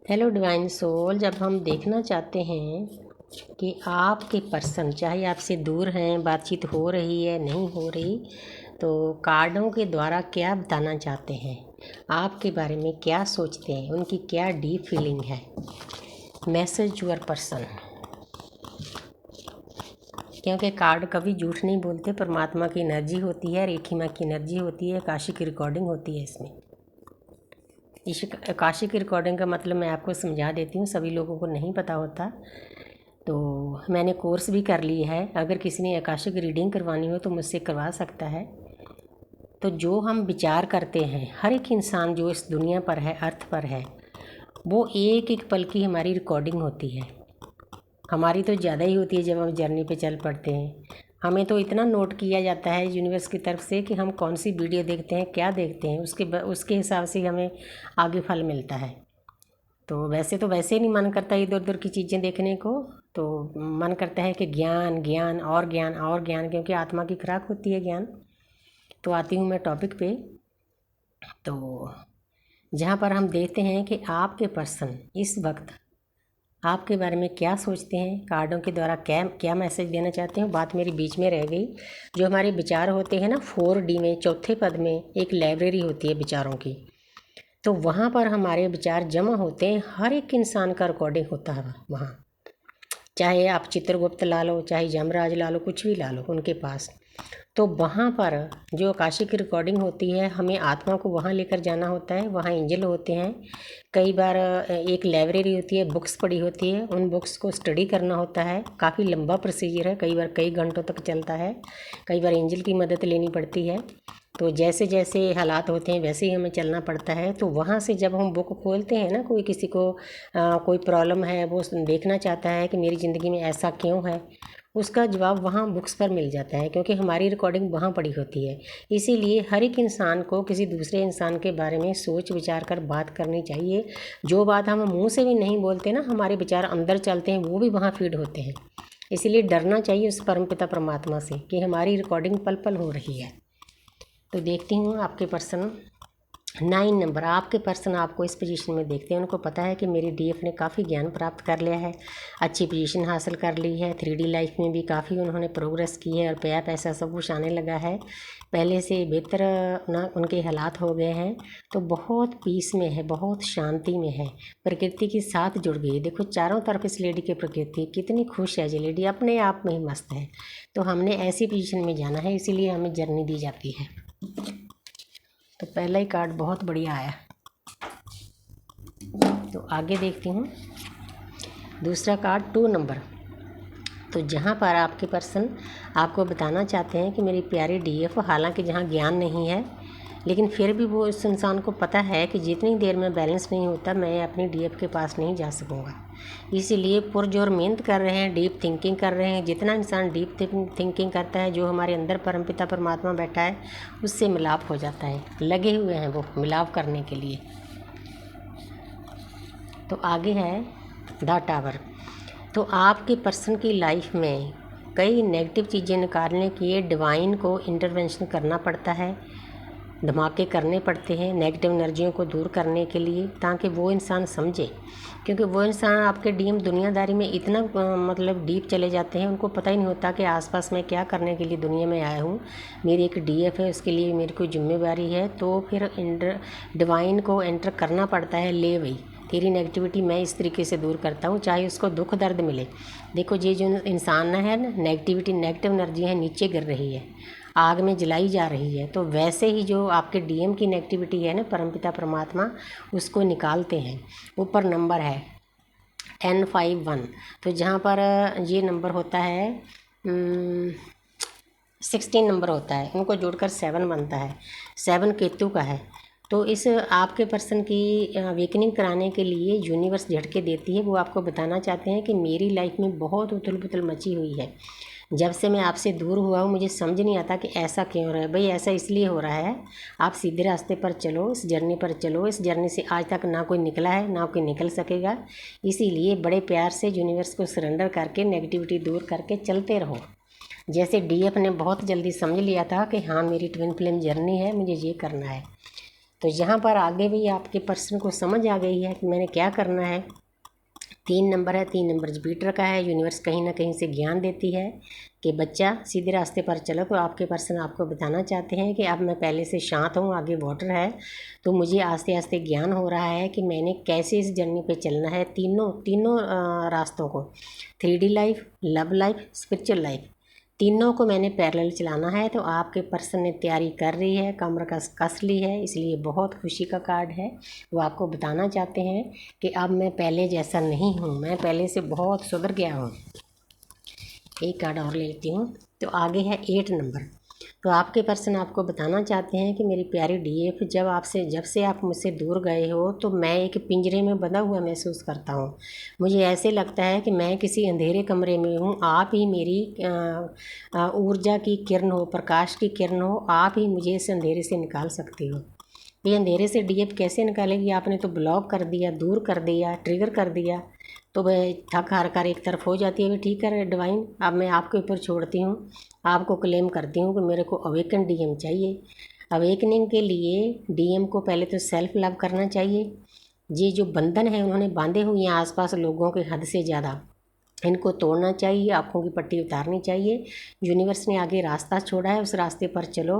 Hello divine soul. जब हम देखना चाहते हैं कि आपके पर्सन चाहे आपसे दूर हैं, बातचीत हो रही है नहीं हो रही, तो कार्डों के द्वारा क्या बताना चाहते हैं, आपके बारे में क्या सोचते हैं, उनकी क्या डीप फीलिंग है। मैसेज यूअर पर्सन, क्योंकि कार्ड कभी झूठ नहीं बोलते। परमात्मा की एनर्जी होती है, रेखी माँ की एनर्जी होती है, काशी की रिकॉर्डिंग होती है। इसमें इस काशी की रिकॉर्डिंग का मतलब मैं आपको समझा देती हूँ, सभी लोगों को नहीं पता होता। तो मैंने कोर्स भी कर ली है। अगर किसी ने आकाशिक रीडिंग करवानी हो तो मुझसे करवा सकता है। तो जो हम विचार करते हैं, हर एक इंसान जो इस दुनिया पर है, अर्थ पर है, वो एक एक पल की हमारी रिकॉर्डिंग होती है। हमारी तो ज़्यादा ही होती है जब हम जर्नी पे चल पड़ते हैं। हमें तो इतना नोट किया जाता है यूनिवर्स की तरफ से कि हम कौन सी वीडियो देखते हैं, क्या देखते हैं, उसके हिसाब से हमें आगे फल मिलता है। तो वैसे ही नहीं मन करता इधर उधर की चीज़ें देखने को। तो मन करता है कि ज्ञान ज्ञान और ज्ञान और ज्ञान, क्योंकि आत्मा की खुराक होती है ज्ञान। तो आती हूँ मैं टॉपिक पे। तो जहाँ पर हम देखते हैं कि आपके पर्सन इस वक्त आपके बारे में क्या सोचते हैं, कार्डों के द्वारा क्या क्या मैसेज देना चाहते हैं। बात मेरी बीच में रह गई। जो हमारे विचार होते हैं ना, 4D में चौथे पद में एक लाइब्रेरी होती है विचारों की। तो वहाँ पर हमारे विचार जमा होते हैं। हर एक इंसान का रिकॉर्डिंग होता है वहाँ। चाहे आप चित्रगुप्त ला लो, चाहे यमराज ला लो, कुछ भी ला लो उनके पास। तो वहाँ पर जो आकाशी की रिकॉर्डिंग होती है, हमें आत्मा को वहाँ लेकर जाना होता है। वहाँ एंजल होते हैं। कई बार एक लाइब्रेरी होती है, बुक्स पड़ी होती है, उन बुक्स को स्टडी करना होता है। काफ़ी लंबा प्रोसीजर है, कई बार कई घंटों तक चलता है। कई बार एंजल की मदद लेनी पड़ती है। तो जैसे जैसे हालात होते हैं वैसे ही हमें चलना पड़ता है। तो वहाँ से जब हम बुक खोलते हैं ना, कोई किसी को कोई प्रॉब्लम है, वो देखना चाहता है कि मेरी ज़िंदगी में ऐसा क्यों है, उसका जवाब वहाँ बुक्स पर मिल जाता है, क्योंकि हमारी रिकॉर्डिंग वहाँ पड़ी होती है। इसीलिए हर एक इंसान को किसी दूसरे इंसान के बारे में सोच विचार कर बात करनी चाहिए। जो बात हम मुंह से भी नहीं बोलते ना, हमारे विचार अंदर चलते हैं, वो भी वहाँ फीड होते हैं। इसीलिए डरना चाहिए उस परमपिता परमात्मा से कि हमारी रिकॉर्डिंग पल पल हो रही है। तो देखती हूँ आपके पर्सन 9 नंबर। आपके पर्सन आपको इस पोजीशन में देखते हैं, उनको पता है कि मेरी डीएफ ने काफ़ी ज्ञान प्राप्त कर लिया है, अच्छी पोजीशन हासिल कर ली है, 3D लाइफ में भी काफ़ी उन्होंने प्रोग्रेस की है और पैसा सब कुछ आने लगा है। पहले से बेहतर ना उनके हालात हो गए हैं। तो बहुत पीस में है, बहुत शांति में है, प्रकृति के साथ जुड़ गई। देखो चारों तरफ इस लेडी की प्रकृति कितनी खुश है। ये लेडी अपने आप में ही मस्त है। तो हमने ऐसी पोजीशन में जाना है, इसीलिए हमें जर्नी दी जाती है। तो पहला ही कार्ड बहुत बढ़िया आया। तो आगे देखती हूँ दूसरा कार्ड 2 नंबर। तो जहाँ पर आपके पर्सन आपको बताना चाहते हैं कि मेरी प्यारी डीएफ, हालांकि जहाँ ज्ञान नहीं है, लेकिन फिर भी वो इस इंसान को पता है कि जितनी देर में बैलेंस नहीं होता मैं अपनी डीएफ के पास नहीं जा सकूँगा। इसीलिए पुरजोर मेहनत कर रहे हैं, डीप थिंकिंग कर रहे हैं। जितना इंसान डीप थिंकिंग करता है, जो हमारे अंदर परमपिता परमात्मा बैठा है उससे मिलाप हो जाता है। लगे हुए हैं वो मिलाप करने के लिए। तो आगे है द टावर। तो आपके पर्सन की लाइफ में कई नेगेटिव चीज़ें निकालने के लिए डिवाइन को इंटरवेंशन करना पड़ता है, धमाके करने पड़ते हैं नेगेटिव एनर्जियों को दूर करने के लिए, ताकि वो इंसान समझे। क्योंकि वो इंसान आपके डीएम दुनियादारी में इतना मतलब डीप चले जाते हैं, उनको पता ही नहीं होता कि आसपास मैं क्या करने के लिए दुनिया में आया हूँ। मेरी एक डीएफ है, उसके लिए मेरी कोई जिम्मेदारी है। तो फिर डिवाइन को एंटर करना पड़ता है। ले वही तेरी नेगेटिविटी मैं इस तरीके से दूर करता हूँ, चाहे उसको दुख दर्द मिले। देखो ये जो इंसान है ना, नेगेटिविटी नेगेटिव एनर्जी है, नीचे गिर रही है, आग में जलाई जा रही है। तो वैसे ही जो आपके डीएम की नेगेटिविटी है ना, परमपिता परमात्मा उसको निकालते हैं। ऊपर नंबर है 1051। तो जहाँ पर ये नंबर होता है 16 नंबर होता है, उनको जोड़कर 7 बनता है। 7 केतु का है। तो इस आपके पर्सन की अवेकनिंग कराने के लिए यूनिवर्स झटके देती है। वो आपको बताना चाहते हैं कि मेरी लाइफ में बहुत उथल पुथल मची हुई है। जब से मैं आपसे दूर हुआ हूँ मुझे समझ नहीं आता कि ऐसा क्यों हो रहा है। भाई ऐसा इसलिए हो रहा है, आप सीधे रास्ते पर चलो, इस जर्नी पर चलो। इस जर्नी से आज तक ना कोई निकला है, ना कोई निकल सकेगा। इसीलिए बड़े प्यार से यूनिवर्स को सरेंडर करके नेगेटिविटी दूर करके चलते रहो। जैसे डीएफ ने बहुत जल्दी समझ लिया था कि हाँ मेरी ट्विन फ्लेम जर्नी है, मुझे ये करना है। तो यहाँ पर आगे भी आपके पर्सन को समझ आ गई है कि मैंने क्या करना है। 3 नंबर है, 3 नंबर जुपिटर का है। यूनिवर्स कहीं ना कहीं से ज्ञान देती है कि बच्चा सीधे रास्ते पर चलो। तो आपके पर्सन आपको बताना चाहते हैं कि अब मैं पहले से शांत हूँ, आगे वाटर है, तो मुझे आस्ते आस्ते ज्ञान हो रहा है कि मैंने कैसे इस जर्नी पे चलना है। तीनों रास्तों को, 3D life, love life, spiritual life, तीनों को मैंने पैरेलल चलाना है। तो आपके पर्सन ने तैयारी कर रही है, कमर कस ली है, इसलिए बहुत खुशी का कार्ड है। वो आपको बताना चाहते हैं कि अब मैं पहले जैसा नहीं हूँ, मैं पहले से बहुत सुधर गया हूँ। एक कार्ड और ले लेती हूँ। तो आगे है 8 नंबर। तो आपके पर्सन आपको बताना चाहते हैं कि मेरी प्यारी डीएफ, जब से आप मुझसे दूर गए हो तो मैं एक पिंजरे में बंधा हुआ महसूस करता हूँ। मुझे ऐसे लगता है कि मैं किसी अंधेरे कमरे में हूँ, आप ही मेरी ऊर्जा की किरण हो, प्रकाश की किरण हो, आप ही मुझे इस अंधेरे से निकाल सकती हो। ये अंधेरे से डीएफ कैसे निकालेगी? आपने तो ब्लॉक कर दिया, दूर कर दिया, ट्रिगर कर दिया, तो वह थक हार कर एक तरफ हो जाती है। वह ठीक है डिवाइन, अब मैं आपके ऊपर छोड़ती हूँ, आपको क्लेम करती हूँ कि मेरे को अवेकन डीएम चाहिए। अवेकनिंग के लिए डीएम को पहले तो सेल्फ लव करना चाहिए। ये जो बंधन है उन्होंने बांधे हुए हैं आसपास लोगों के हद से ज़्यादा, इनको तोड़ना चाहिए, आँखों की पट्टी उतारनी चाहिए। यूनिवर्स ने आगे रास्ता छोड़ा है, उस रास्ते पर चलो।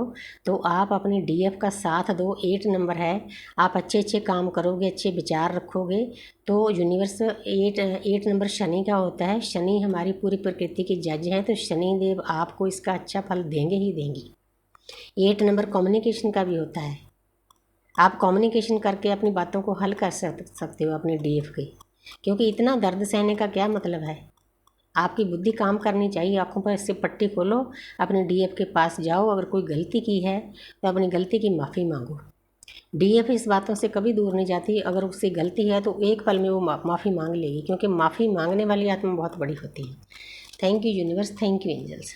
तो आप अपनी डीएफ का साथ दो। 8 नंबर है, आप अच्छे अच्छे काम करोगे, अच्छे विचार रखोगे तो यूनिवर्स 8 नंबर शनि का होता है। शनि हमारी पूरी प्रकृति के जज हैं, तो शनि देव आपको इसका अच्छा फल देंगे ही देंगे। 8 नंबर कम्युनिकेशन का भी होता है, आप कम्युनिकेशन करके अपनी बातों को हल कर सकते हो अपने डीएफ के, क्योंकि इतना दर्द सहने का क्या मतलब है। आपकी बुद्धि काम करनी चाहिए। आँखों पर इससे पट्टी खोलो, अपने डीएफ के पास जाओ, अगर कोई गलती की है तो अपनी गलती की माफ़ी मांगो। डीएफ इस बातों से कभी दूर नहीं जाती, अगर उससे गलती है तो एक पल में वो माफ़ी मांग लेगी, क्योंकि माफ़ी मांगने वाली आत्मा बहुत बड़ी होती है। Thank you universe, thank you angels.